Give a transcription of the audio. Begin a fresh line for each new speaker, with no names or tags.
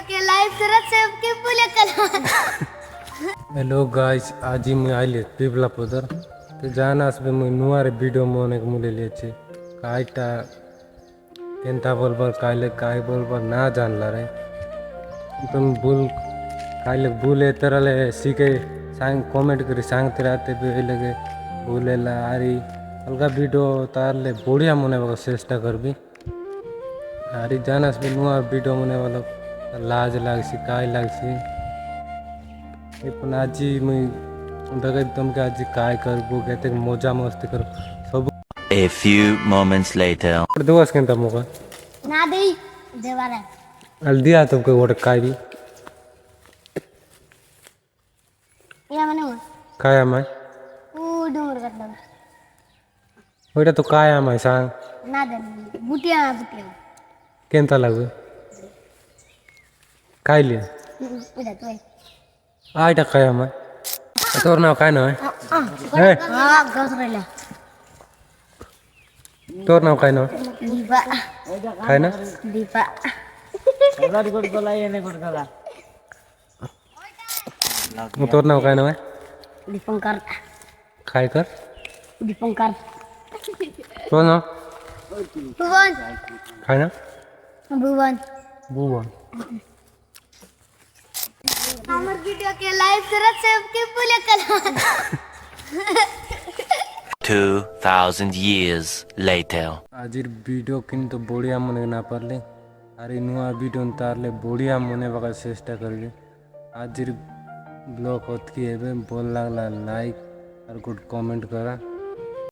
के लाइव तरह से के बोले कला
हेलो गाइस आज मुझे आइले पिपला पदर तो जाना आसबे मुझे नुआर वीडियो मोने को मुले लेचे काईटा केंता बोलबर काइले काय बोलबर ना जानला रे तुम बोल काइले बोले तरले सीके सांग कमेंट करी सांगते रहते बे लगे बोलेला आरी अलगा वीडियो तारले बढ़िया मने बगा चेष्टा करबी आरी जाना आसबे नुआर वीडियो मने वाला लाज लागसी काय लागसी पण आजी मुई बगै तुमके आजी काय करबो केते मजा मस्ती कर सब
A few moments later.
दोस केंता मोका
ना देई देवारे
अल दिया तुमके गोटे काय भी
या मने
काय आमाय
ओ डोंगर करता
ओइटा तो काय आमाय सांग
ना दे बुटिया
केंता लागू काय लिए
उदा तो
आइटा काय आमाय तोर नाव काय नाव है ए
हां गसरेला
तोर नाव काय नाव
दीपा
काय ना
दीपा
तोर नाव काय नाव है
दीपंकर
काय कर
दीपंकर
तोर नाव
भुवन
काय ना
भुवन
बुवा
हमर वीडियो के लाइव तरह से के बोले कला
2000 years later.
आजिर वीडियो किंतु बढ़िया मने ना पारले अरे नुआ वीडियो तारले बढ़िया मने बगा चेष्टा करबे आजिर ब्लॉग होत की हेबे बोल लागला लाइक और गुड कमेंट करा।